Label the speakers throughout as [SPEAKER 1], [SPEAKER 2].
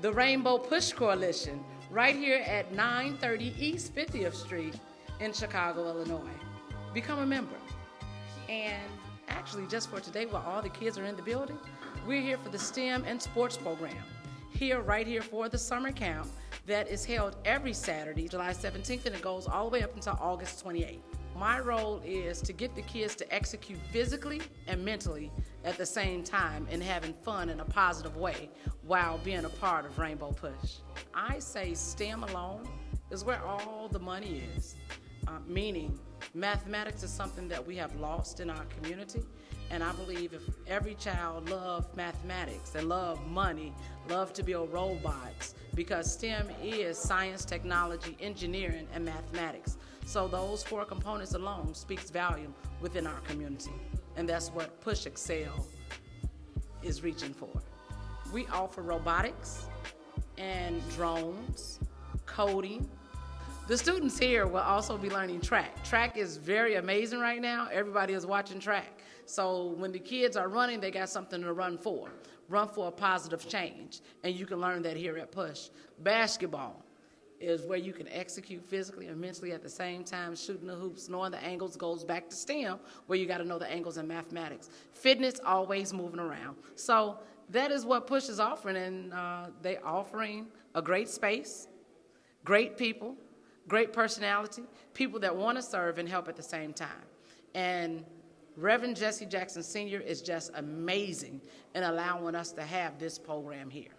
[SPEAKER 1] the Rainbow Push Coalition, right here at 930 East 50th Street in Chicago, Illinois. Become a member. And actually, just for today, while all the kids are in the building, we're here for the STEM and sports program. Right here for the summer camp that is held every Saturday, July 17th, and it goes all the way up until August 28th. My role is to get the kids to execute physically and mentally at the same time and having fun in a positive way while being a part of Rainbow Push. I say STEM alone is where all the money is, meaning mathematics is something that we have lost in our community, and I believe if every child loved mathematics and loved money, loved to build robots, because STEM is science, technology, engineering, and mathematics. So those four components alone speaks volume within our community, and that's what Push Excel is reaching for. We offer robotics and drones, coding. The students here will also be learning track. Track is very amazing right now. Everybody is watching track. So when the kids are running, they got something to run for a positive change. And you can learn that here at Push. Basketball is where you can execute physically and mentally at the same time, shooting the hoops, knowing the angles, goes back to STEM, where you got to know the angles in mathematics. Fitness, always moving around. So that is what Push is offering, and they're offering a great space, great people, great personality, people that want to serve and help at the same time. And Reverend Jesse Jackson Sr. is just amazing in allowing us to have this program here.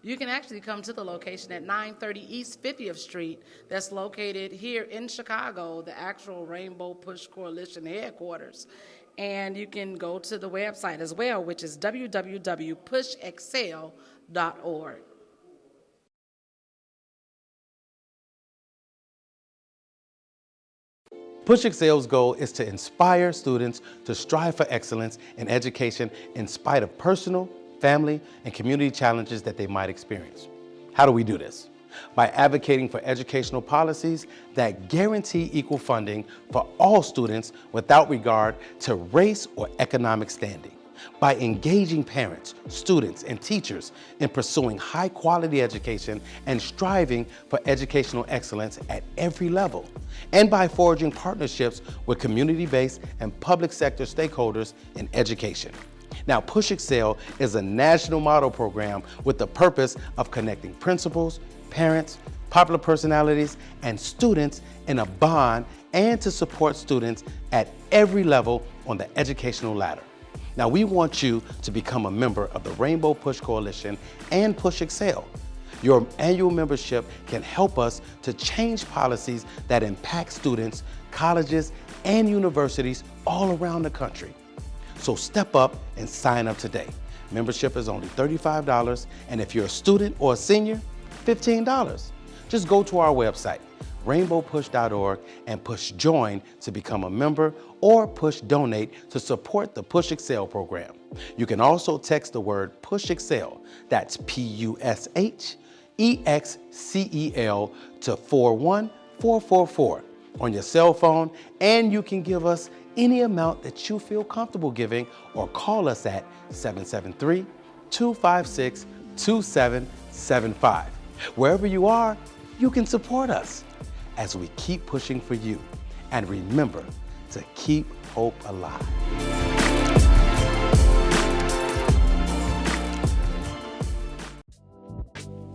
[SPEAKER 1] You can actually come to the location at 930 East 50th Street that's located here in Chicago, the actual Rainbow Push Coalition headquarters. And you can go to the website as well, which is www.pushexcel.org.
[SPEAKER 2] Push Excel's goal is to inspire students to strive for excellence in education in spite of personal, family, and community challenges that they might experience. How do we do this? By advocating for educational policies that guarantee equal funding for all students without regard to race or economic standing. By engaging parents, students, and teachers in pursuing high-quality education and striving for educational excellence at every level. And by forging partnerships with community-based and public sector stakeholders in education. Now, Push Excel is a national model program with the purpose of connecting principals, parents, popular personalities, and students in a bond and to support students at every level on the educational ladder. Now, we want you to become a member of the Rainbow Push Coalition and Push Excel. Your annual membership can help us to change policies that impact students, colleges, and universities all around the country. So step up and sign up today. Membership is only $35, and if you're a student or a senior, $15. Just go to our website, rainbowpush.org, and push join to become a member or push donate to support the Push Excel program. You can also text the word Push Excel, that's PUSHEXCEL, to 41444 on your cell phone, and you can give us any amount that you feel comfortable giving or call us at 773-256-2775. Wherever you are, you can support us as we keep pushing for you. And remember to keep hope alive.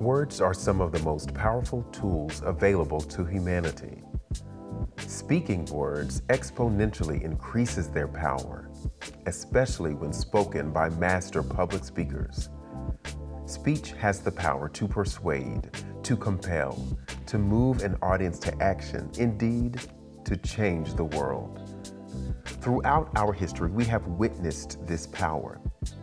[SPEAKER 3] Words are some of the most powerful tools available to humanity. Speaking words exponentially increases their power, especially when spoken by master public speakers. Speech has the power to persuade, to compel, to move an audience to action, indeed, to change the world. Throughout our history, we have witnessed this power,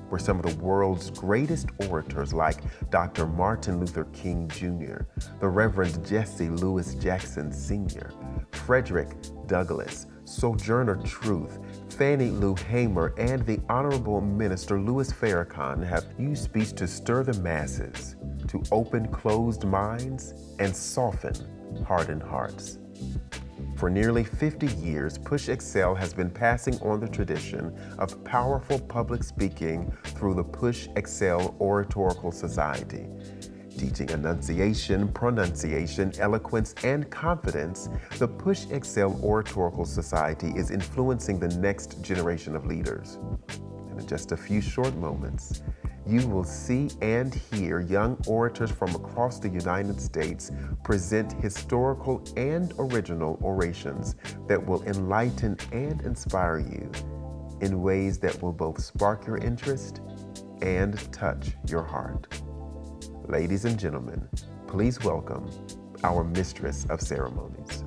[SPEAKER 3] where some of the world's greatest orators like Dr. Martin Luther King Jr., the Reverend Jesse Louis Jackson Sr., Frederick Douglass, Sojourner Truth, Fannie Lou Hamer, and the Honorable Minister Louis Farrakhan have used speech to stir the masses, to open closed minds and soften hardened hearts. For nearly 50 years, Push Excel has been passing on the tradition of powerful public speaking through the Push Excel Oratorical Society. Teaching enunciation, pronunciation, eloquence, and confidence, the Push Excel Oratorical Society is influencing the next generation of leaders. And in just a few short moments, you will see and hear young orators from across the United States present historical and original orations that will enlighten and inspire you in ways that will both spark your interest and touch your heart. Ladies and gentlemen, please welcome our Mistress of Ceremonies.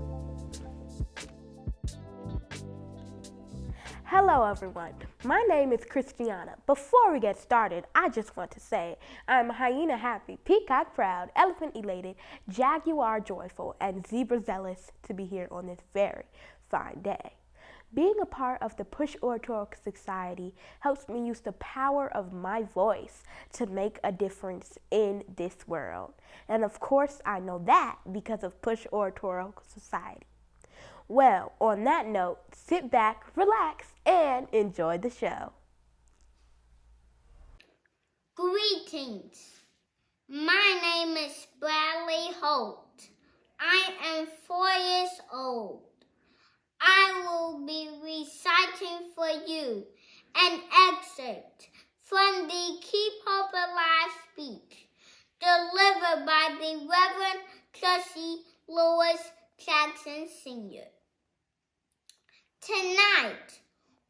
[SPEAKER 4] Hello everyone, my name is CHRISTIANNA. Before we get started, I just want to say I'm hyena happy, peacock proud, elephant elated, jaguar joyful, and zebra zealous to be here on this very fine day. Being a part of the Push Oratorical Society helps me use the power of my voice to make a difference in this world. And of course, I know that because of Push Oratorical Society. Well, on that note, sit back, relax, and enjoy the show.
[SPEAKER 5] Greetings. My name is Bradley HOLT. I am 4 years old. I will be reciting for you an excerpt from the Keep Hope Alive speech delivered by the Reverend Jesse L Jackson Sr. Tonight,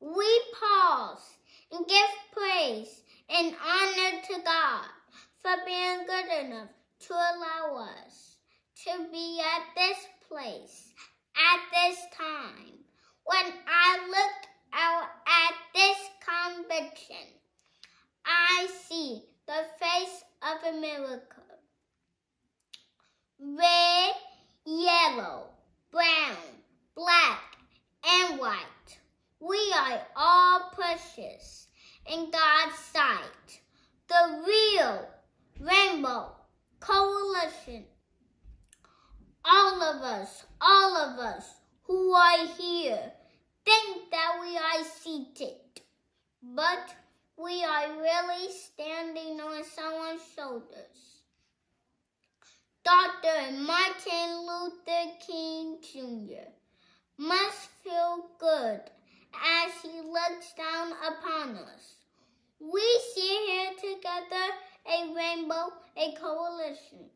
[SPEAKER 5] we pause and give praise and honor to God for being good enough to allow us to be at this place at this time. When I look out at this conviction, I see the face of a miracle. Red, yellow, brown, black, and white. We are all precious in God's sight. The real Rainbow Coalition. All of us who are here think that we are seated, but we are really standing on someone's shoulders. Dr. Martin Luther King Jr. must feel good as he looks down upon us. We see here together a rainbow, a coalition.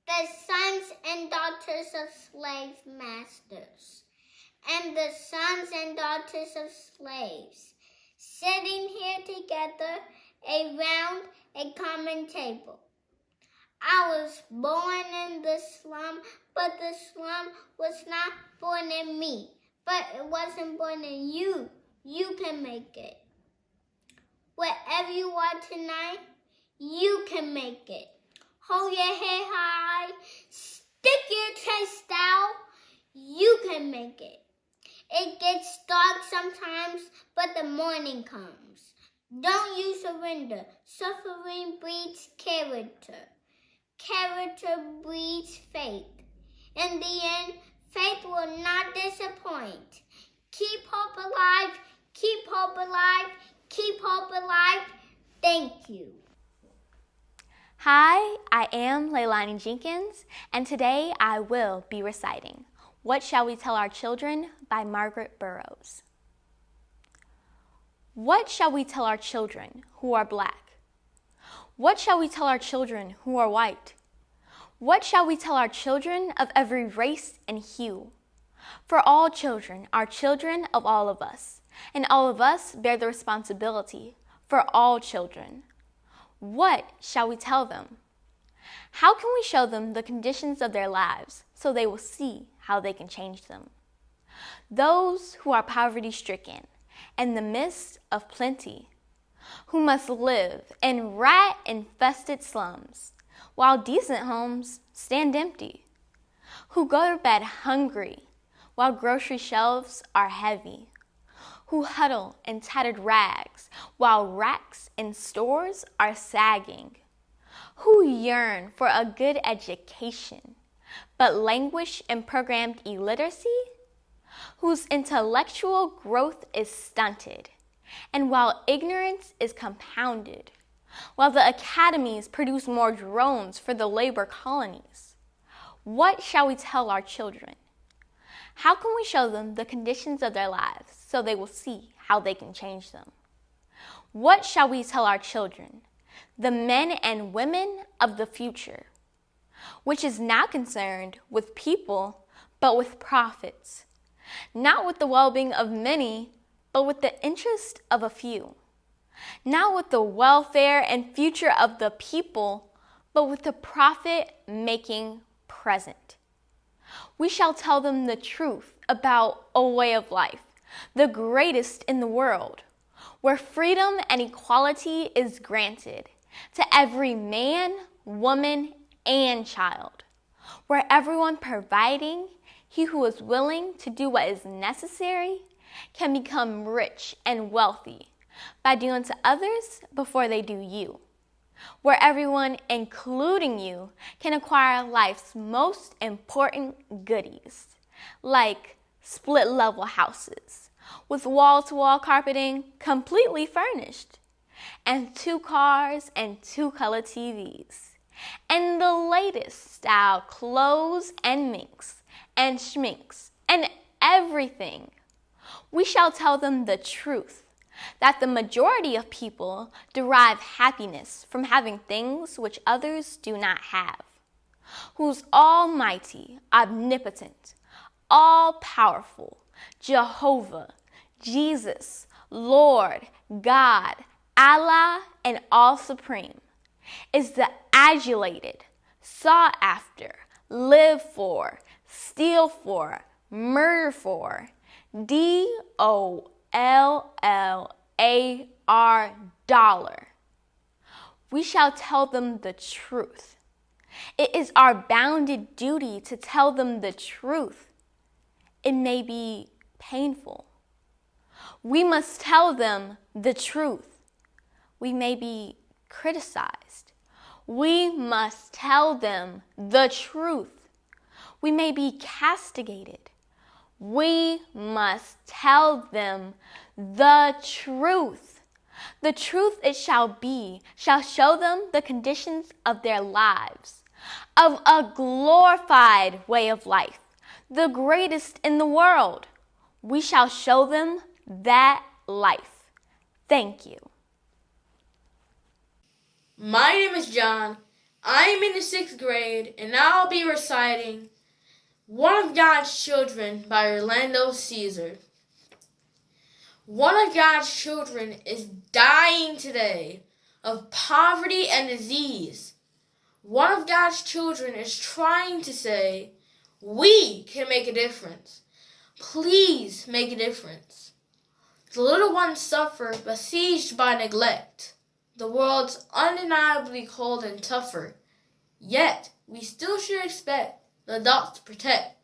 [SPEAKER 5] The sons and daughters of slave masters, and the sons and daughters of slaves, sitting here together around a common table. I was born in the slum, but the slum was not born in me. But it wasn't born in you. You can make it. Wherever you are tonight, you can make it. Hold your head high, stick your chest out, you can make it. It gets dark sometimes, but the morning comes. Don't you surrender. Suffering breeds character. Character breeds faith. In the end, faith will not disappoint. Keep hope alive, keep hope alive, keep hope alive. Thank you.
[SPEAKER 6] Hi, I am LEILANI Jenkins, and today I will be reciting What Shall We Tell Our Children by Margaret Burroughs. What shall we tell our children who are black? What shall we tell our children who are white? What shall we tell our children of every race and hue? For all children are children of all of us, and all of us bear the responsibility for all children. What shall we tell them? How can we show them the conditions of their lives so they will see how they can change them? Those who are poverty-stricken in the midst of plenty, who must live in rat-infested slums, while decent homes stand empty, who go to bed hungry while grocery shelves are heavy, who huddle in tattered rags while racks in stores are sagging, who yearn for a good education but languish in programmed illiteracy, whose intellectual growth is stunted, and while ignorance is compounded, while the academies produce more drones for the labor colonies, what shall we tell our children? How can we show them the conditions of their lives so they will see how they can change them? What shall we tell our children, the men and women of the future, which is not concerned with people, but with profits, not with the well-being of many, but with the interest of a few, not with the welfare and future of the people, but with the profit-making present. We shall tell them the truth about a way of life, the greatest in the world, where freedom and equality is granted to every man, woman, and child, where everyone providing, he who is willing to do what is necessary, can become rich and wealthy by doing to others before they do you, where everyone, including you, can acquire life's most important goodies, like split-level houses with wall-to-wall carpeting completely furnished, and 2 cars and 2-color TVs, and the latest style clothes and minks and schminks and everything. We shall tell them the truth, that the majority of people derive happiness from having things which others do not have, whose almighty, omnipotent, all-powerful, Jehovah, Jesus, Lord, God, Allah, and all-supreme, is the adulated, sought after, live for, steal for, murder for, DOLLAR dollar. We shall tell them the truth. It is our bounden duty to tell them the truth. It may be painful. We must tell them the truth. We may be criticized. We must tell them the truth. We may be castigated. We must tell them the truth. The truth it shall be, shall show them the conditions of their lives, of a glorified way of life, the greatest in the world. We shall show them that life. Thank you.
[SPEAKER 7] My name is John. I am in the 6th grade, and I'll be reciting One of God's Children by Orlando Caesar. One of God's children is dying today of poverty and disease. One of God's children is trying to say, we can make a difference. Please make a difference. The little ones suffer, besieged by neglect. The world's undeniably cold and tougher. Yet, we still should expect the adults to protect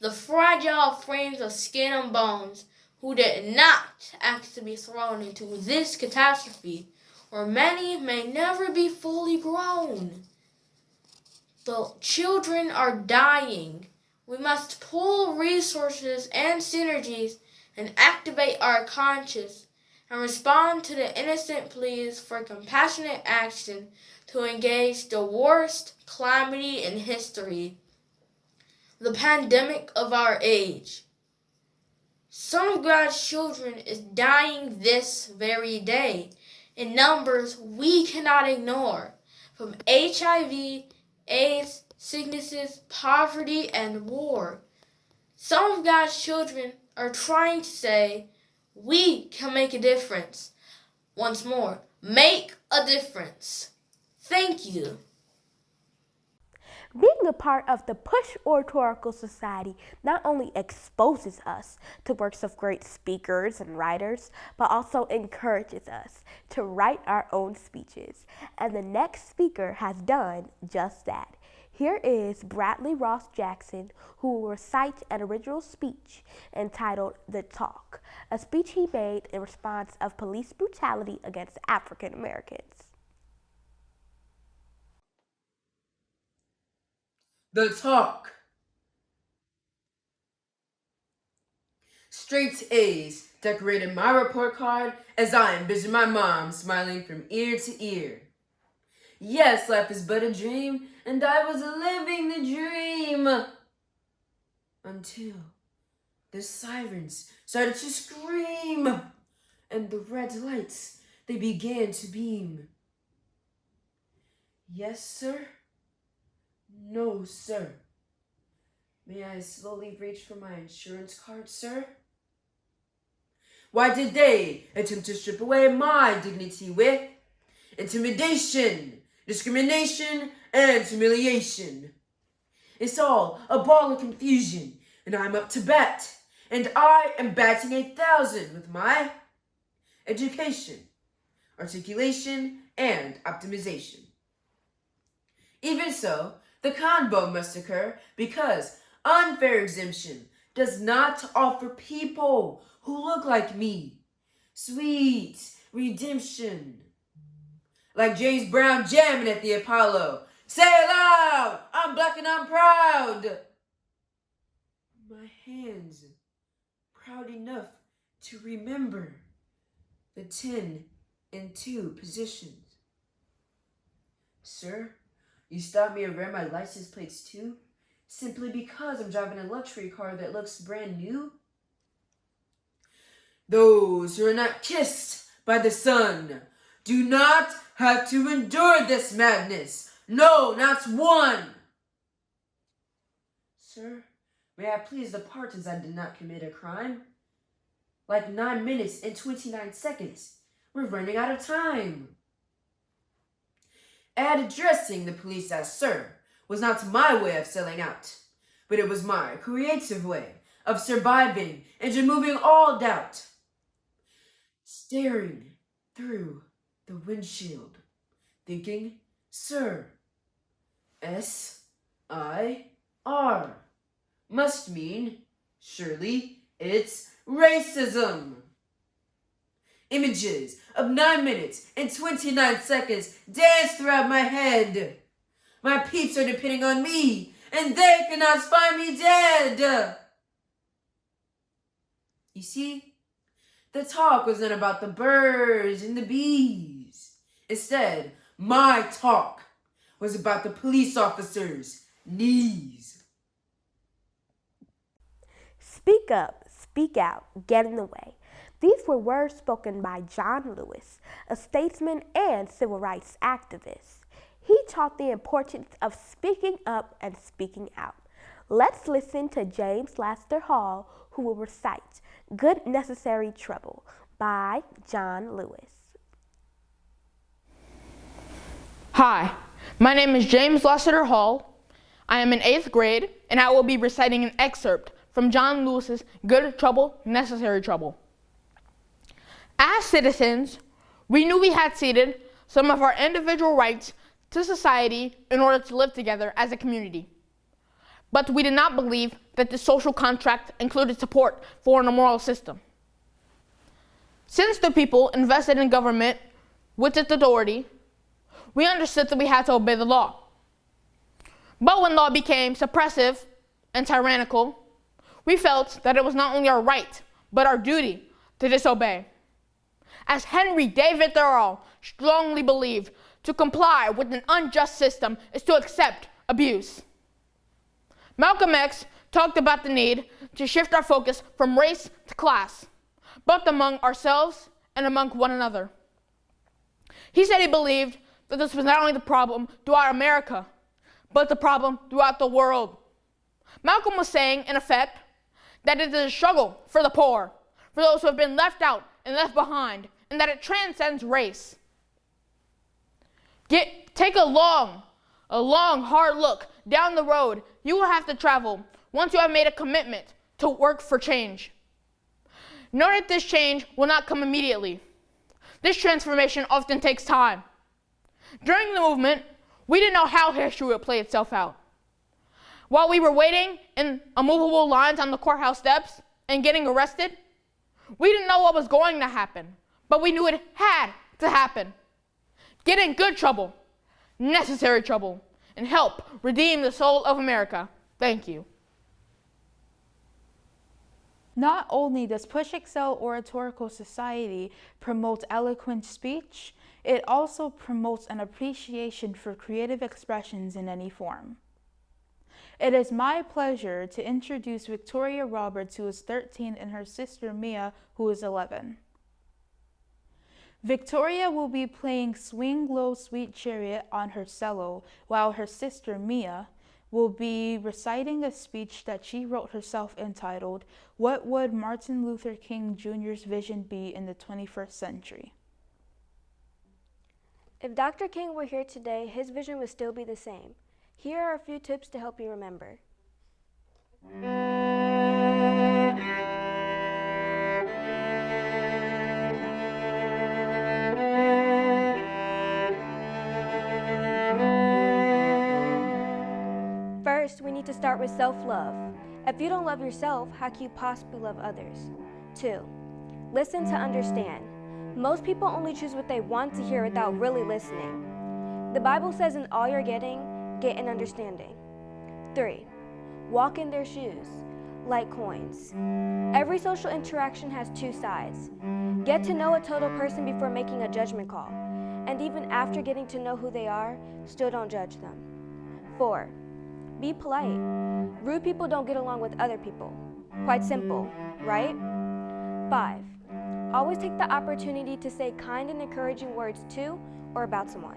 [SPEAKER 7] the fragile frames of skin and bones who did not ask to be thrown into this catastrophe, where many may never be fully grown. The children are dying. We must pool resources and synergies and activate our conscience and respond to the innocent pleas for compassionate action to engage the worst calamity in history, the pandemic of our age. Some of God's children is dying this very day in numbers we cannot ignore, from HIV, AIDS, sicknesses, poverty, and war. Some of God's children are trying to say, we can make a difference. Once more, make a difference. Thank you.
[SPEAKER 4] Being a part of the Push Oratorical Society not only exposes us to works of great speakers and writers, but also encourages us to write our own speeches. And the next speaker has done just that. Here is Bradley Ross Jackson, who will recite an original speech entitled The Talk, a speech he made in response of police brutality against African Americans.
[SPEAKER 8] The talk. Straight A's decorated my report card as I envisioned my mom smiling from ear to ear. Yes, life is but a dream, and I was living the dream. Until the sirens started to scream, and the red lights, they began to beam. Yes, sir? No, sir. May I slowly reach for my insurance card, sir? Why did they attempt to strip away my dignity with intimidation, discrimination, and humiliation? It's all a ball of confusion, and I'm up to bat, and I am batting 1,000 with my education, articulation, and optimization. Even so, the combo must occur because unfair exemption does not offer people who look like me sweet redemption. Like James Brown jamming at the Apollo. Say it loud, I'm black and I'm proud. My hands proud enough to remember the 10 and 2 positions. Sir, you stopped me and ran my license plates too, simply because I'm driving a luxury car that looks brand new? Those who are not kissed by the sun do not have to endure this madness. No, not one. Sir, may I please depart as I did not commit a crime? Like 9 minutes and 29 seconds. We're running out of time. Addressing the police as sir was not my way of selling out, but it was my creative way of surviving and removing all doubt. Staring through the windshield, thinking, sir, S-I-R must mean, surely it's racism. Images of 9 minutes and 29 seconds dance throughout my head. My peeps are depending on me, and they cannot find me dead. You see, the talk wasn't about the birds and the bees. Instead, my talk was about the police officers' knees.
[SPEAKER 4] Speak up, speak out, get in the way. These were words spoken by John Lewis, a statesman and civil rights activist. He taught the importance of speaking up and speaking out. Let's listen to James Lassiter Hall, who will recite Good Necessary Trouble by John Lewis.
[SPEAKER 7] Hi, my name is James Lassiter Hall. I am in 8th grade, and I will be reciting an excerpt from John Lewis's Good Trouble, Necessary Trouble. As citizens, we knew we had ceded some of our individual rights to society in order to live together as a community. But we did not believe that the social contract included support for a moral system. Since the people invested in government with its authority, we understood that we had to obey the law. But when law became suppressive and tyrannical, we felt that it was not only our right, but our duty to disobey. As Henry David Thoreau strongly believed, to comply with an unjust system is to accept abuse. Malcolm X talked about the need to shift our focus from race to class, both among ourselves and among one another. He said he believed that this was not only the problem throughout America, but the problem throughout the world. Malcolm was saying, in effect, that it is a struggle for the poor, for those who have been left out and left behind, and that it transcends race. Take a long, hard look down the road you will have to travel once you have made a commitment to work for change. Know that this change will not come immediately. This transformation often takes time. During the movement, we didn't know how history would play itself out. While we were waiting in immovable lines on the courthouse steps and getting arrested, we didn't know what was going to happen, but we knew it had to happen. Get in good trouble, necessary trouble,
[SPEAKER 9] and help redeem the soul of America. Thank you.
[SPEAKER 10] Not only does Push Excel Oratorical Society promote eloquent speech, it also promotes an appreciation for creative expressions in any form. It is my pleasure to introduce Victoria Roberts, who is 13, and her sister Mya, who is 11. Victoria will be playing Swing Low Sweet Chariot on her cello, while her sister Mya will be reciting a speech that she wrote herself entitled, "What Would Martin Luther King Jr.'s Vision Be in the 21st Century?"
[SPEAKER 11] If Dr. King were here today, his vision would still be the same. Here are a few tips to help you remember. First, we need to start with self-love. If you don't love yourself, how can you possibly love others? 2, listen to understand. Most people only choose what they want to hear without really listening. The Bible says in all you're getting, get an understanding. 3, walk in their shoes, like coins. Every social interaction has two sides. Get to know a total person before making a judgment call. And even after getting to know who they are, still don't judge them. 4, be polite. Rude people don't get along with other people. Quite simple, right? 5, always take the opportunity to say kind and encouraging words to or about someone.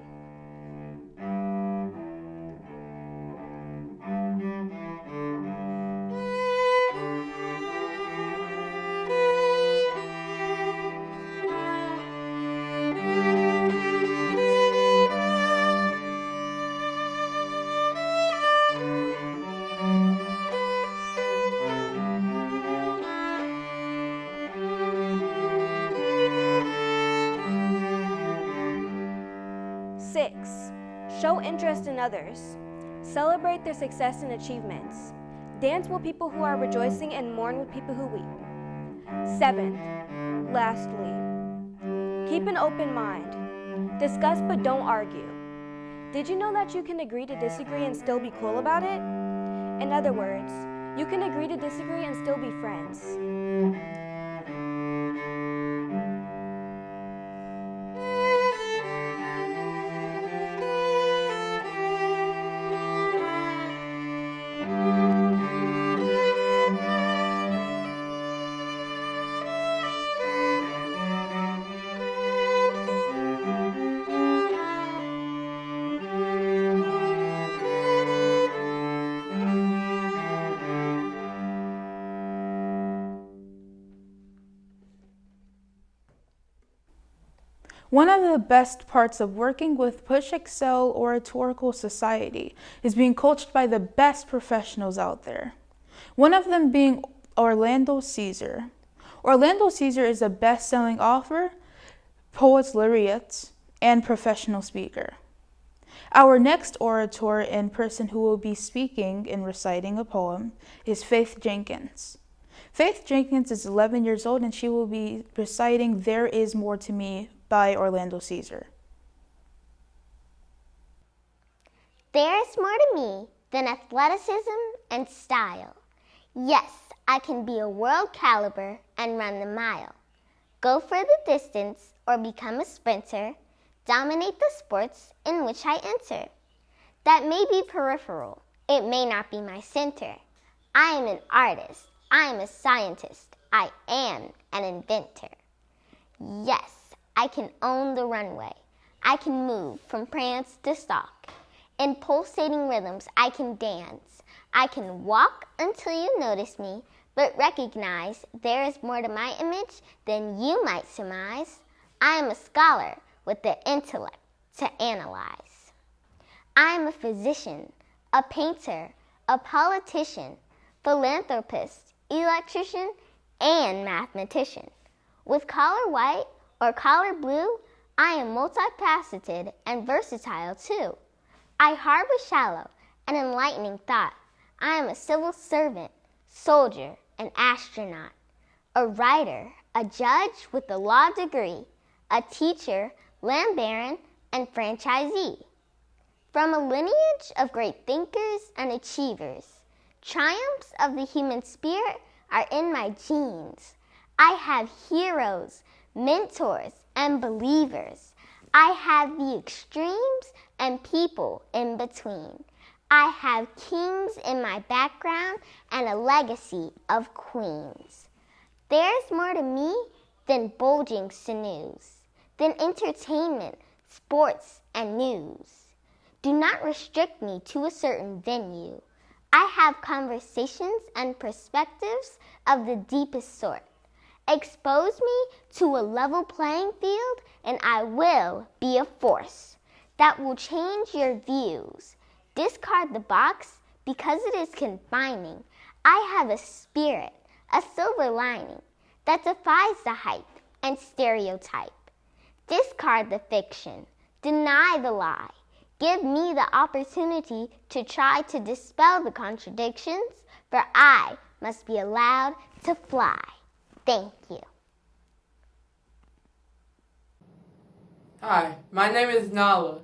[SPEAKER 11] Show interest in others. Celebrate their success and achievements. Dance with people who are rejoicing and mourn with people who weep. 7th, lastly, keep an open mind. Discuss but don't argue. Did you know that you can agree to disagree and still be cool about it? In other words, you can agree to disagree and still be friends.
[SPEAKER 10] One of the best parts of working with Push Excel Oratorical Society is being coached by the best professionals out there. One of them being Orlando Caesar. Orlando Caesar is a best-selling author, poet laureate, and professional speaker. Our next orator and person who will be speaking and reciting a poem is Faith Jenkins. Faith Jenkins is 11 years old and she will be reciting "There Is More to Me" by Orlando Caesar.
[SPEAKER 5] There is more to me than athleticism and style. Yes, I can be a world caliber and run the mile. Go for the distance or become a sprinter. Dominate the sports in which I enter. That may be peripheral. It may not be my center. I am an artist. I am a scientist. I am an inventor. Yes, I can own the runway. I can move from prance to stalk. In pulsating rhythms, I can dance. I can walk until you notice me, but recognize there is more to my image than you might surmise. I am a scholar with the intellect to analyze. I am a physician, a painter, a politician, philanthropist, electrician, and mathematician. With collar white or collar blue, I am multifaceted and versatile too. I harbor shallow and enlightening thought. I am a civil servant, soldier, an astronaut, a writer, a judge with a law degree, a teacher, land baron, and franchisee. From a lineage of great thinkers and achievers, triumphs of the human spirit are in my genes. I have heroes, mentors, and believers. I have the extremes and people in between. I have kings in my background and a legacy of queens. There's more to me than bulging sinews, than entertainment, sports, and news. Do not restrict me to a certain venue. I have conversations and perspectives of the deepest sort. Expose me to a level playing field, and I will be a force that will change your views. Discard the box because it is confining. I have a spirit, a silver lining that defies the hype and stereotype. Discard the fiction, deny the lie. Give me the opportunity to try to dispel the contradictions, for I must be allowed to fly. Thank you.
[SPEAKER 12] Hi, my name is NAHLA.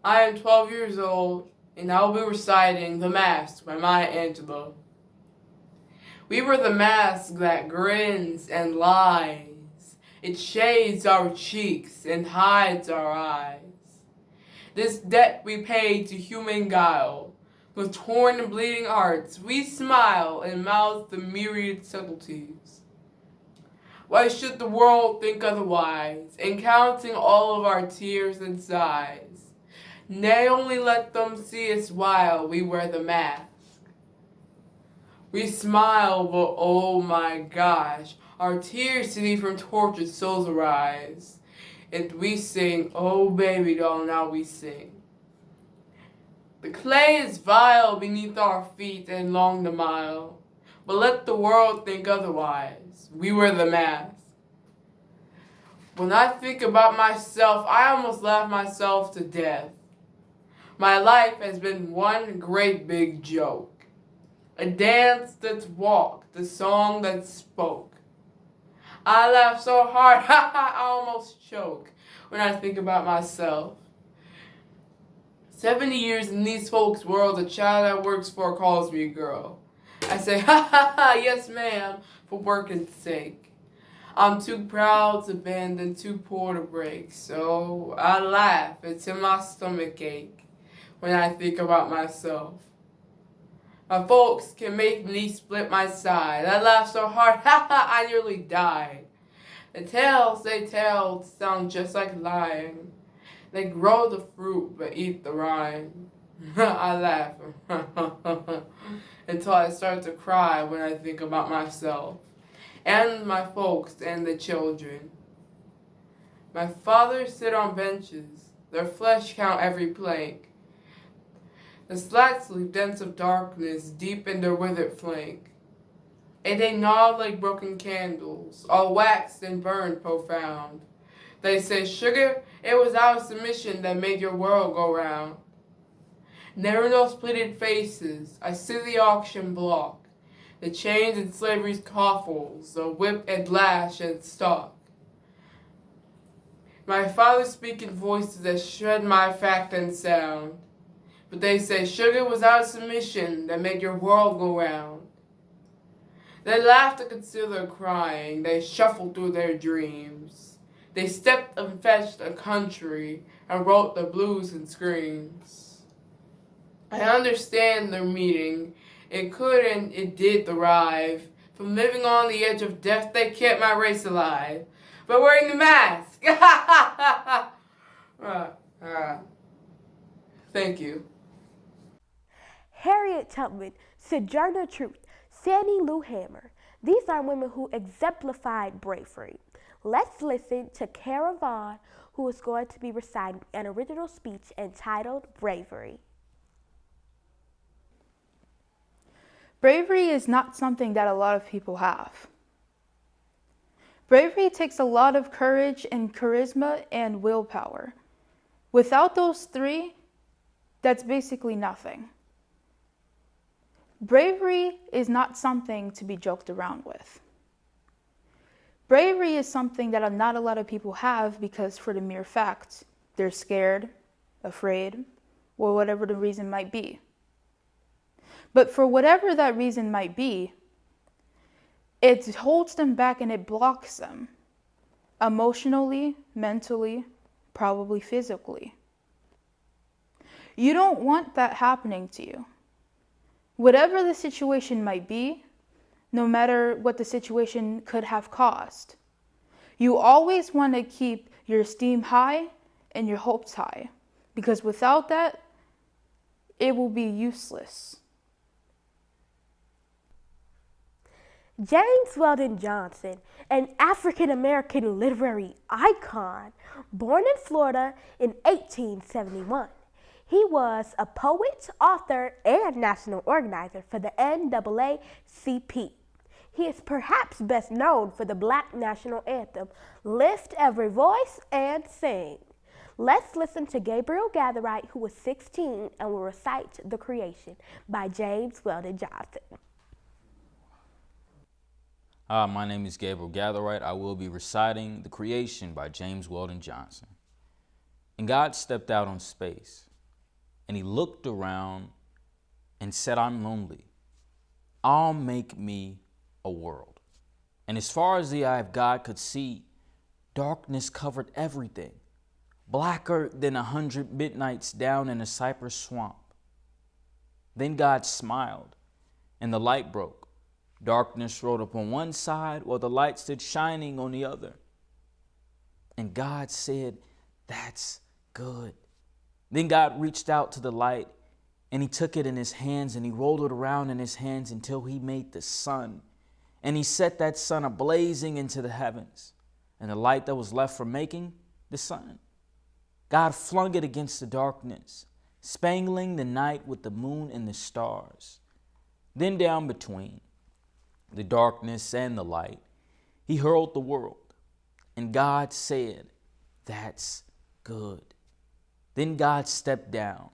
[SPEAKER 12] I am 12 years old, and I will be reciting The Mask by Mya Angelou. We were the mask that grins and lies. It shades our cheeks and hides our eyes. This debt we pay to human guile. With torn and bleeding hearts, we smile and mouth the myriad subtleties. Why should the world think otherwise, in counting all of our tears and sighs? Nay, only let them see us while we wear the mask. We smile, but oh my gosh, our tears to thee from tortured souls arise. And we sing, oh baby doll, now we sing. The clay is vile beneath our feet and long the mile, but let the world think otherwise. We wear the mask. When I think about myself, I almost laugh myself to death. My life has been one great big joke. A dance that's walked, a song that's spoke. I laugh so hard, I almost choke when I think about myself. 70 years in these folks' world, the child I works for calls me a girl. I say, ha ha ha, yes ma'am, for working's sake. I'm too proud to bend and too poor to break, so I laugh until my stomach ache when I think about myself. My folks can make me split my side. I laugh so hard, ha ha, I nearly died. The tales they tell sound just like lying. They grow the fruit but eat the rind. I laugh until I start to cry when I think about myself and my folks and the children. My fathers sit on benches, their flesh count every plank. The slats leave dents of darkness deep in their withered flank. And they nod like broken candles, all waxed and burned profound. They say, sugar, it was our submission that made your world go round. Never no splitted faces, I see the auction block, the chains and slavery's coffles, the whip and lash and stock. My father speaking voices that shred my fact and sound. But they say sugar was our submission that made your world go round. They laugh to conceal their crying, they shuffle through their dreams. They stepped and fetched a country and wrote the blues and screams. I understand their meaning, it could and it did thrive. From living on the edge of death, they kept my race alive. By wearing the mask. Thank you.
[SPEAKER 4] Harriet Tubman, Sojourner Truth, Fannie Lou Hamer. These are women who exemplified bravery. Let's listen to KARAH VAUGHN, who is going to be reciting an original speech entitled Bravery.
[SPEAKER 10] Bravery is not something that a lot of people have. Bravery takes a lot of courage and charisma and willpower. Without those three, that's basically nothing. Bravery is not something to be joked around with. Bravery is something that not a lot of people have because for the mere fact they're scared, afraid, or whatever the reason might be. But for whatever that reason might be, it holds them back and it blocks them emotionally, mentally, probably physically. You don't want that happening to you. Whatever the situation might be, no matter what the situation could have caused, you always want to keep your esteem high and your hopes high, because without that, it will be useless.
[SPEAKER 4] James Weldon Johnson, an African-American literary icon, born in Florida in 1871. He was a poet, author, and national organizer for the NAACP. He is perhaps best known for the Black national anthem, Lift Every Voice and Sing. Let's listen to Gabriel Gatherright, who was 16 and will recite The Creation by James Weldon Johnson.
[SPEAKER 13] Hi, my name is Gabriel Gatherright. I will be reciting The Creation by James Weldon Johnson. And God stepped out on space, and he looked around and said, I'm lonely. I'll make me a world. And as far as the eye of God could see, darkness covered everything, blacker than 100 midnights down in a cypress swamp. Then God smiled, and the light broke. Darkness rode up on one side while the light stood shining on the other. And God said, that's good. Then God reached out to the light, and he took it in his hands, and he rolled it around in his hands until he made the sun. And he set that sun ablazing into the heavens, and the light that was left from making the sun. God flung it against the darkness, spangling the night with the moon and the stars. Then down between the darkness and the light, he hurled the world. And God said, that's good. Then God stepped down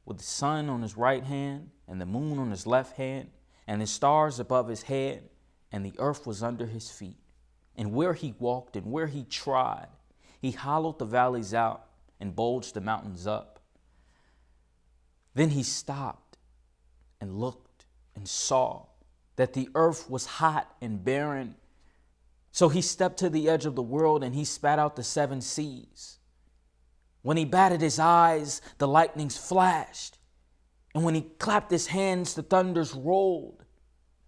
[SPEAKER 13] with the sun on his right hand and the moon on his left hand and the stars above his head, and the earth was under his feet. And where he walked and where he trod, he hollowed the valleys out and bulged the mountains up. Then he stopped and looked and saw that the earth was hot and barren. So he stepped to the edge of the world and he spat out the 7 seas. When he batted his eyes, the lightnings flashed. And when he clapped his hands, the thunders rolled.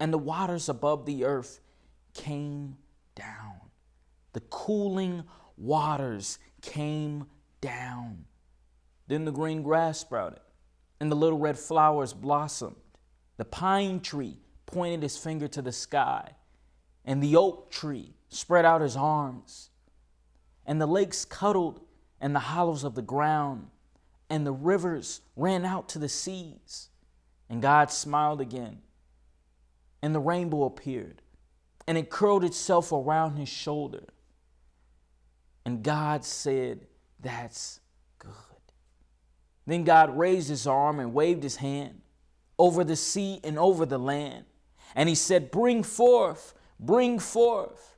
[SPEAKER 13] And the waters above the earth came down. The cooling waters came down. Then the green grass sprouted, and the little red flowers blossomed. The pine tree pointed his finger to the sky, and the oak tree spread out his arms. And the lakes cuddled in the hollows of the ground, and the rivers ran out to the seas. And God smiled again, and the rainbow appeared, and it curled itself around his shoulder. And God said, that's good. Then God raised his arm and waved his hand over the sea and over the land. And he said, bring forth, bring forth.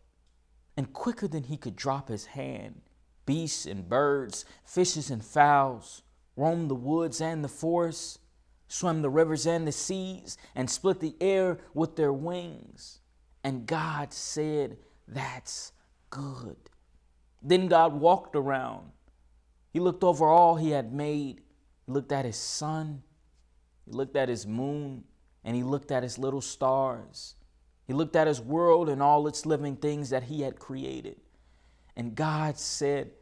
[SPEAKER 13] And quicker than he could drop his hand, beasts and birds, fishes and fowls, roamed the woods and the forests, swam the rivers and the seas, and split the air with their wings. And God said, that's good. Then God walked around. He looked over all he had made. He looked at his sun. He looked at his moon. And he looked at his little stars. He looked at his world and all its living things that he had created. And God said,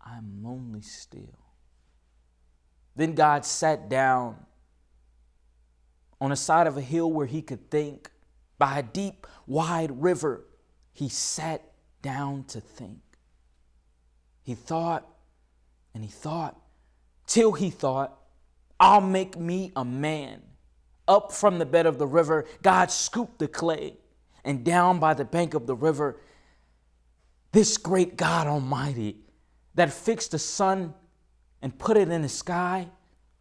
[SPEAKER 13] I'm lonely still. Then God sat down on the side of a hill where he could think. By a deep, wide river, he sat down to think. He thought and he thought till he thought, I'll make me a man. Up from the bed of the river, God scooped the clay, and down by the bank of the river, this great God Almighty that fixed the sun and put it in the sky,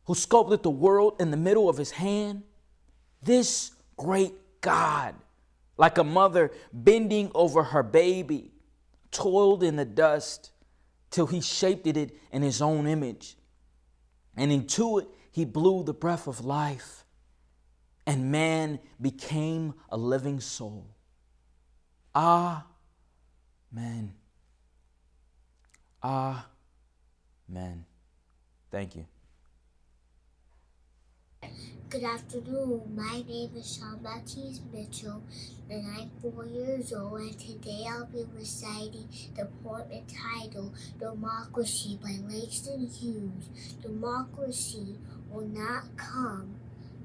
[SPEAKER 13] who sculpted the world in the middle of his hand, this great God, like a mother bending over her baby, toiled in the dust till he shaped it in his own image. and into it he blew the breath of life, and man became a living soul. Amen. Amen. Thank you.
[SPEAKER 5] Good afternoon. My name is Sean Baptiste Mitchell, and I'm 4 years old, and today I'll be reciting the poem entitled Democracy by Langston Hughes. Democracy will not come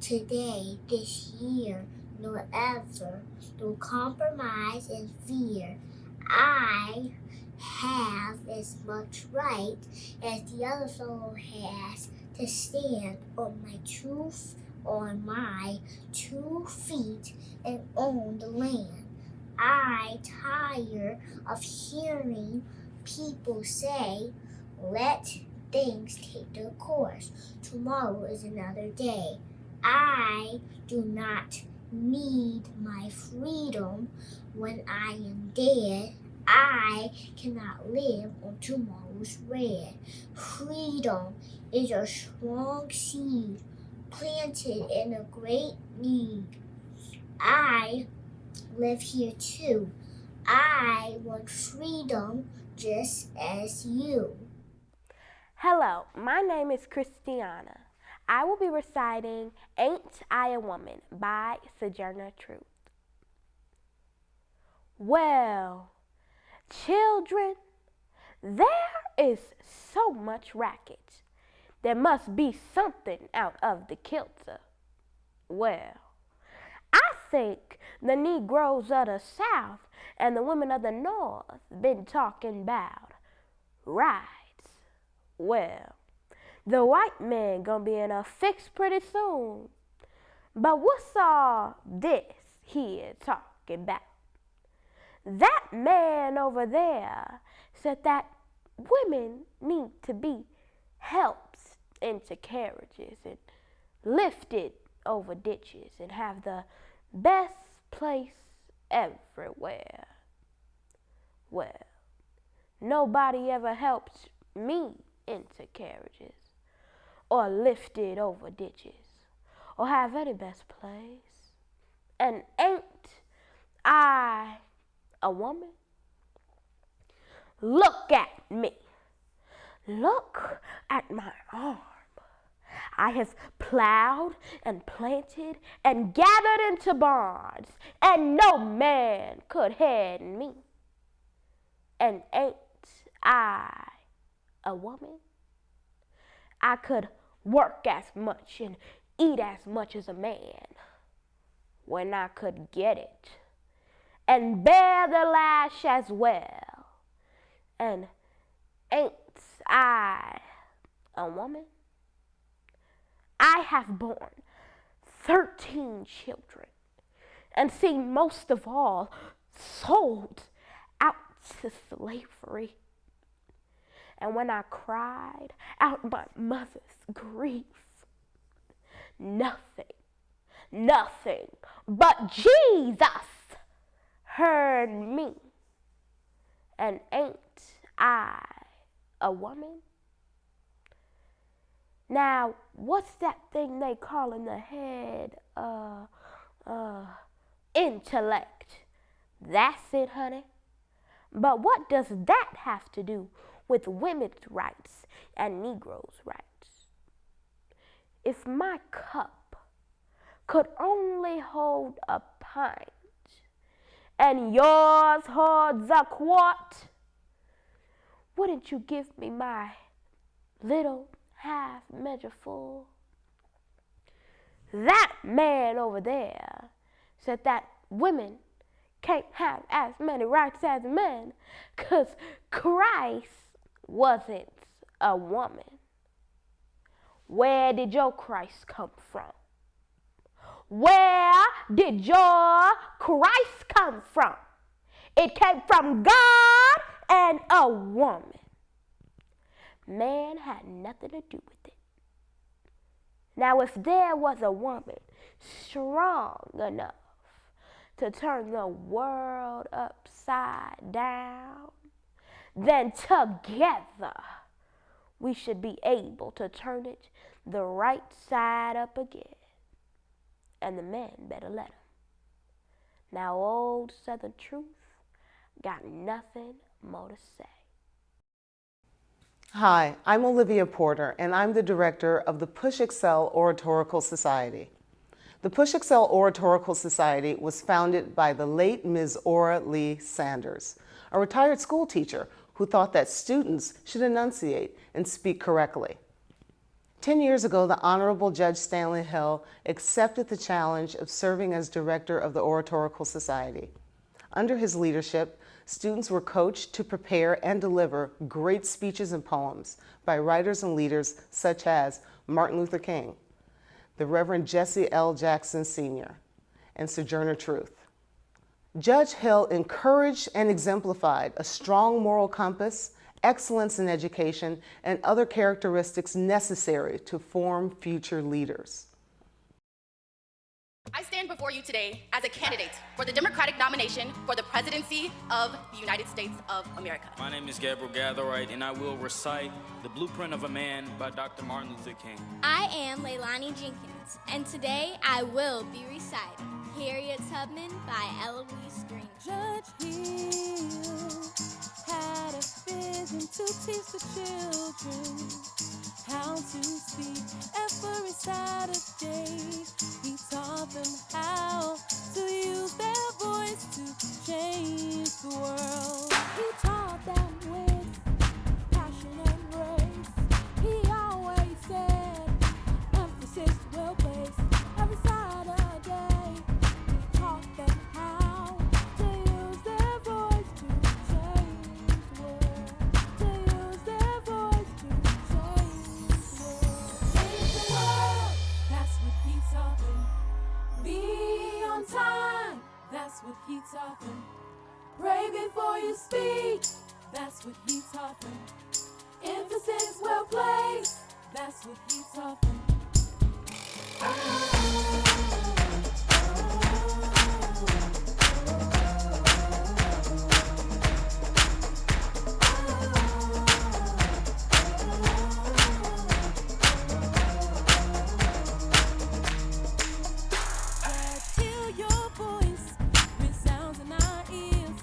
[SPEAKER 5] today, this year, nor ever, no compromise and fear. I have as much right as the other fellow has to stand on my 2 feet and own the land. I tire of hearing people say, let things take their course. Tomorrow is another day. I do not need my freedom when I am dead. I cannot live on tomorrow's bread. Freedom is a strong seed planted in a great need. I live here too. I want freedom just as you.
[SPEAKER 4] Hello, my name is Christiana. I will be reciting Ain't I a Woman by Sojourner Truth. Well, children, there is so much racket. There must be something out of the kilter. Well, I think the Negroes of the South and the women of the North been talking about rights. Well, the white man gonna be in a fix pretty soon. But what's all this here talking about? That man over there said that women need to be helped into carriages and lifted over ditches and have the best place everywhere. Well, nobody ever helped me into carriages or lifted over ditches or have any best place. And ain't I a woman? Look at me. Look at my arm. I have plowed and planted and gathered into barns, and no man could head me. And ain't I a woman? I could work as much and eat as much as a man when I could get it, and bear the lash as well. And ain't I a woman? I have borne 13 children and seen most of all sold out to slavery. And when I cried out my mother's grief, nothing but Jesus heard me. And ain't I a woman? Now, what's that thing they call in the head? Intellect. That's it, honey. But what does that have to do with women's rights and Negroes' rights? If my cup could only hold a pint and yours holds a quart, wouldn't you give me my little half measure full? That man over there said that women can't have as many rights as men 'cause Christ wasn't a woman. Where did your Christ come from? Where did your Christ come from? It came from God and a woman. Man had nothing to do with it. Now, if there was a woman strong enough to turn the world upside down, then together we should be able to turn it the right side up again, and the men better let him. Now old Southern Truth got nothing more to say.
[SPEAKER 14] Hi, I'm Olivia Porter, and I'm the director of the Push Excel Oratorical Society. The Push Excel Oratorical Society was founded by the late Ms. Ora Lee Sanders, a retired school teacher who thought that students should enunciate and speak correctly. 10 years ago, the Honorable Judge Stanley Hill accepted the challenge of serving as director of the Oratorical Society. Under his leadership, students were coached to prepare and deliver great speeches and poems by writers and leaders such as Martin Luther King, the Reverend Jesse L. Jackson Sr., and Sojourner Truth. Judge Hill encouraged and exemplified a strong moral compass, excellence in education, and other characteristics necessary to form future leaders.
[SPEAKER 15] I stand before you today as a candidate for the Democratic nomination for the presidency of the United States of America.
[SPEAKER 13] My name is Gabriel GATHERIGHT, and I will recite The Blueprint of a Man by Dr. Martin Luther King.
[SPEAKER 16] I am LEILANI Jenkins, and today I will be reciting Harriet Tubman by Eloise Green.
[SPEAKER 17] Judge Hill had a vision to teach the children how to speak every Saturday. He taught them how to use their voice to change the world. He taught them with passion and grace. He always said, emphasis well placed every Saturday. He taught them how to use their voice to change the world. To use their voice to change the world. Change the world, that's what he taught them. Be on time, that's what he taught them. Pray before you speak, that's what he taught them. Emphasis well placed, that's what he taught them. Till your voice resounds in our ears,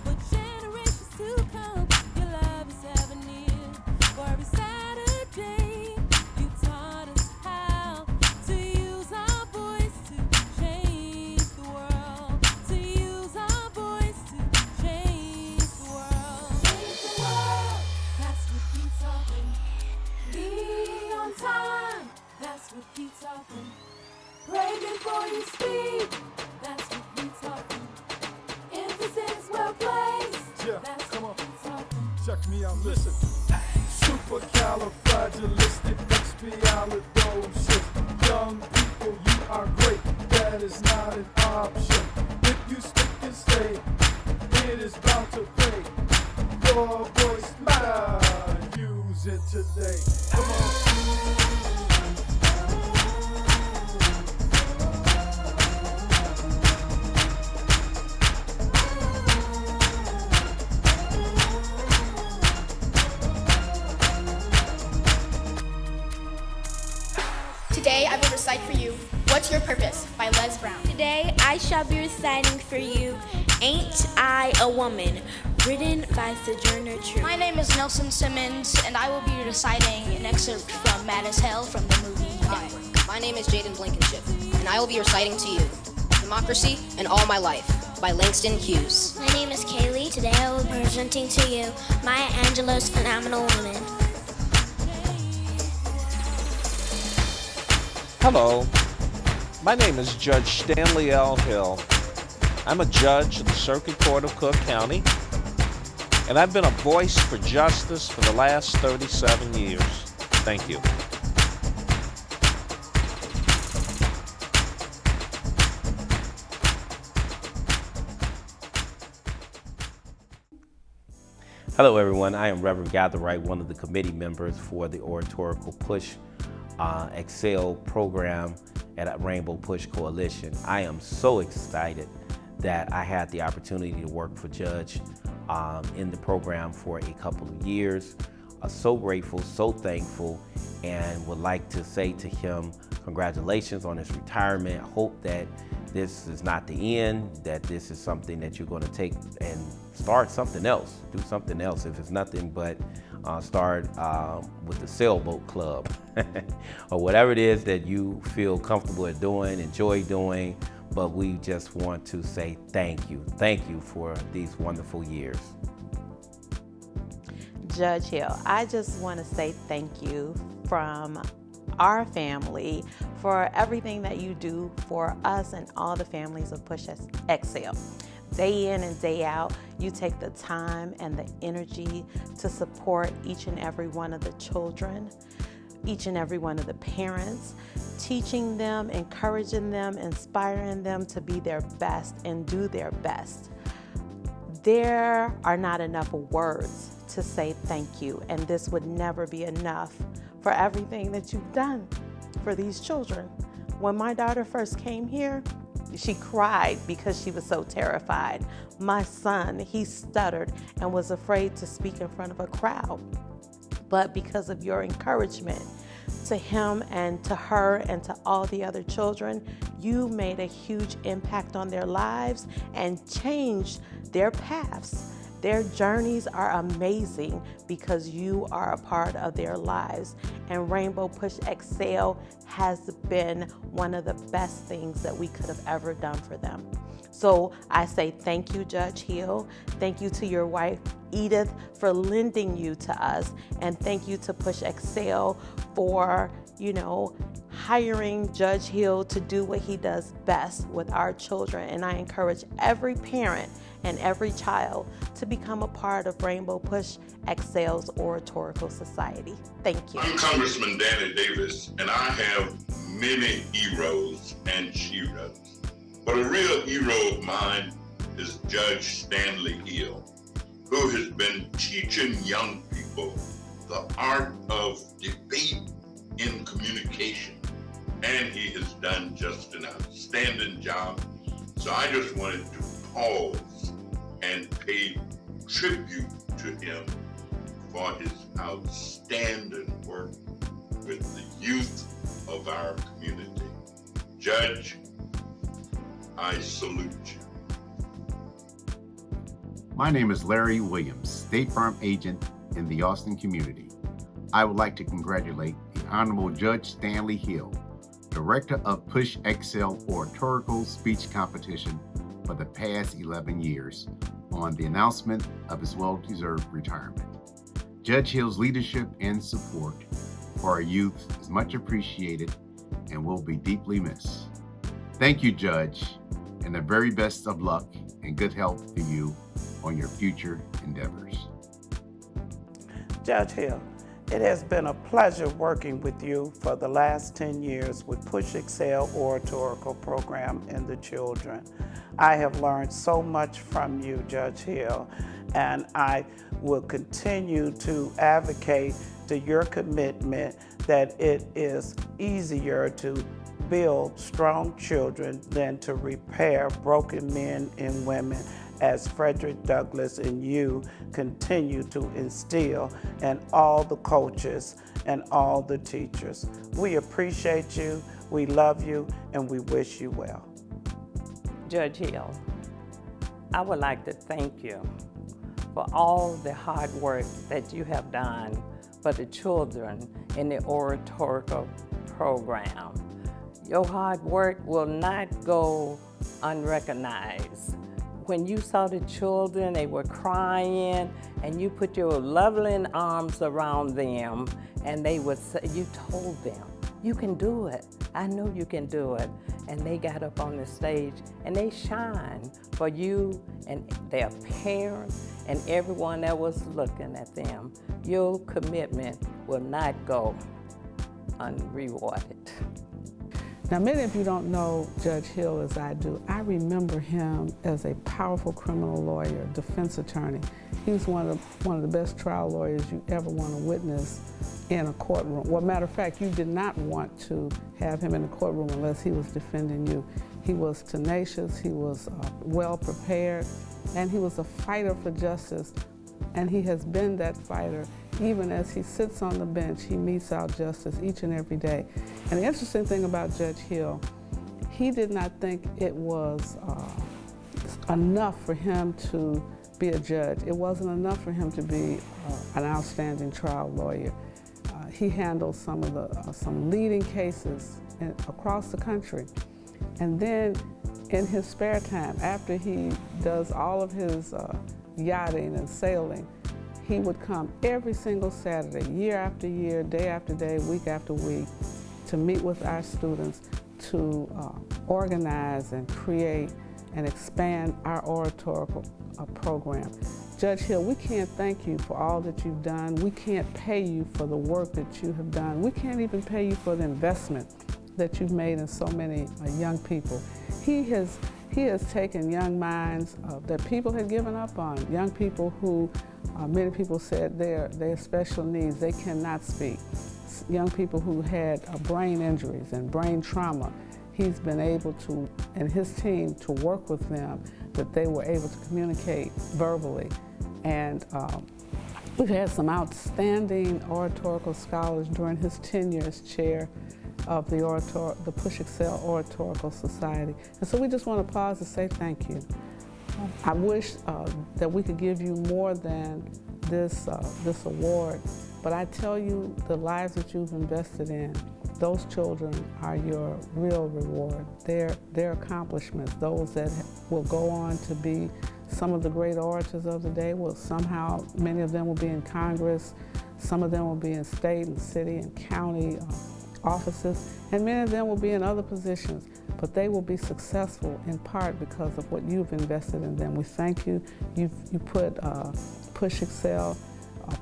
[SPEAKER 17] for generations to come, your love is ever near. For every Saturday, you taught us how to use our voice to change the world. To use our voice to change the world. Change the world, that's what he taught them. Be on time, that's what he taught them. Pray before you speak, that's what he taught them. Emphasis well placed, that's what he taught them.
[SPEAKER 18] Check me out, listen. Supercalifragilisticexpialidocious. Young people, you are great. That is not an option. If you stick and stay, it is bound to pay. Your voice matter. Use it today. Come on.
[SPEAKER 15] Today I will recite for you What's Your Purpose by Les Brown.
[SPEAKER 16] Today I shall be reciting for you Ain't I a Woman, written by Sojourner Truth.
[SPEAKER 15] My name is Nelson Simmons, and I will be reciting an excerpt from Mad as Hell from the movie Network.
[SPEAKER 19] My name is Jaden Blankenship, and I will be reciting to you Democracy and All My Life by Langston Hughes.
[SPEAKER 16] My name is Kaylee. Today I will be presenting to you Mya Angelou's Phenomenal Woman.
[SPEAKER 20] Hello, my name is Judge Stanley L. Hill. I'm a judge of the Circuit Court of Cook County, and I've been a voice for justice for the last 37 years. Thank you.
[SPEAKER 21] Hello everyone, I am Reverend Dr, one of the committee members for the Oratorical Push Excel program at Rainbow Push Coalition. I am so excited that I had the opportunity to work for Judge in the program for a couple of years. are so grateful, so thankful, and would like to say to him, congratulations on his retirement. Hope that this is not the end, that this is something that you're going to take and start something else, do something else. If it's nothing but start with the sailboat club or whatever it is that you feel comfortable at doing, enjoy doing. But we just want to say thank you. Thank you for these wonderful years.
[SPEAKER 1] Judge Hill, I just want to say thank you from our family for everything that you do for us and all the families of Push Excel. Day in and day out, you take the time and the energy to support each and every one of the children, each and every one of the parents, teaching them, encouraging them, inspiring them to be their best and do their best. There are not enough words to say thank you, and this would never be enough for everything that you've done for these children. When my daughter first came here, she cried because she was so terrified. My son, he stuttered and was afraid to speak in front of a crowd. But because of your encouragement to him and to her and to all the other children, you made a huge impact on their lives and changed their paths. Their journeys are amazing because you are a part of their lives. And Rainbow Push Excel has been one of the best things that we could have ever done for them. So I say thank you, Judge Hill. Thank you to your wife, Edith, for lending you to us. And thank you to Push Excel for, hiring Judge Hill to do what he does best with our children. And I encourage every parent and every child to become a part of Rainbow Push Excel's Oratorical Society. Thank you.
[SPEAKER 22] I'm Congressman Danny Davis, and I have many heroes and sheroes. But a real hero of mine is Judge Stanley Hill, who has been teaching young people the art of debate in communication. And he has done just an outstanding job. So I just wanted to pause and pay tribute to him for his outstanding work with the youth of our community. Judge, I salute you.
[SPEAKER 23] My name is Larry Williams, State Farm Agent in the Austin community. I would like to congratulate the Honorable Judge Stanley Hill, Director of Push Excel Oratorical Speech Competition for the past 11 years, on the announcement of his well-deserved retirement. Judge Hill's leadership and support for our youth is much appreciated and will be deeply missed. Thank you, Judge, and the very best of luck and good health to you on your future endeavors.
[SPEAKER 24] Judge Hill, it has been a pleasure working with you for the last 10 years with Push Excel Oratorical Program and the children. I have learned so much from you, Judge Hill, and I will continue to advocate to your commitment that it is easier to build strong children than to repair broken men and women, as Frederick Douglass and you continue to instill in all the coaches and all the teachers. We appreciate you, we love you, and we wish you well.
[SPEAKER 25] Judge Hill, I would like to thank you for all the hard work that you have done for the children in the oratorical program. Your hard work will not go unrecognized. When you saw the children, they were crying, and you put your loving arms around them, and they would say, you told them, you can do it. I know you can do it. And they got up on the stage and they shine for you and their parents and everyone that was looking at them. Your commitment will not go unrewarded.
[SPEAKER 26] Now, many of you don't know Judge Hill as I do. I remember him as a powerful criminal lawyer, defense attorney. He was one of the best trial lawyers you ever want to witness in a courtroom. Well, matter of fact, you did not want to have him in the courtroom unless he was defending you. He was tenacious, he was well prepared, and he was a fighter for justice. And he has been that fighter even as he sits on the bench, he metes out justice each and every day. And the interesting thing about Judge Hill, he did not think it was enough for him to be a judge. It wasn't enough for him to be an outstanding trial lawyer. He handled some leading cases across the country. And then in his spare time, after he does all of his yachting and sailing, he would come every single Saturday, year after year, day after day, week after week, to meet with our students to organize and create and expand our oratorical program. Judge Hill, we can't thank you for all that you've done. We can't pay you for the work that you have done. We can't even pay you for the investment that you've made in so many young people. He has taken young minds that people had given up on, young people who many people said they're special needs, they cannot speak, young people who had brain injuries and brain trauma. He's been able to, and his team, to work with them, that they were able to communicate verbally. And we've had some outstanding oratorical scholars during his tenure as chair of the Push Excel Oratorical Society. And so we just want to pause to say thank you. I wish that we could give you more than this award, but I tell you, the lives that you've invested in, those children are your real reward. Their accomplishments, those that will go on to be some of the great orators of the day, will somehow, many of them will be in Congress, some of them will be in state and city and county offices, and many of them will be in other positions, but they will be successful in part because of what you've invested in them. We thank you. You put Push Excel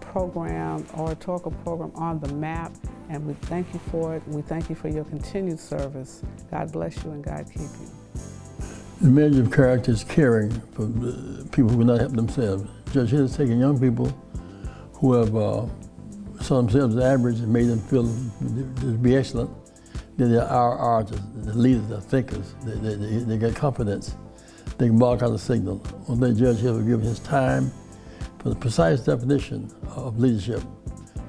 [SPEAKER 26] program, oratorical program on the map, and we thank you for it. We thank you for your continued service. God bless you and God keep you.
[SPEAKER 2] The measure of character is caring for people who cannot help themselves. Judge Hill has taken young people who have saw themselves as average and made them feel to be excellent. Then they are artists, the leaders, the thinkers. They get confidence. They can mark out a signal. One day Judge Hill will give his time for the precise definition of leadership,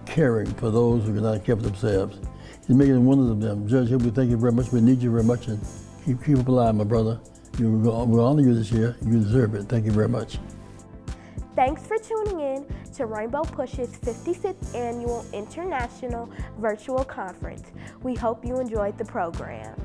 [SPEAKER 2] caring for those who cannot care for themselves. He's making wonders of them. Judge Hill, we thank you very much. We need you very much, and keep up alive, my brother. We'll honor you this year. You deserve it. Thank you very much.
[SPEAKER 4] Thanks for tuning in to Rainbow Push's 55th Annual International Virtual Conference. We hope you enjoyed the program.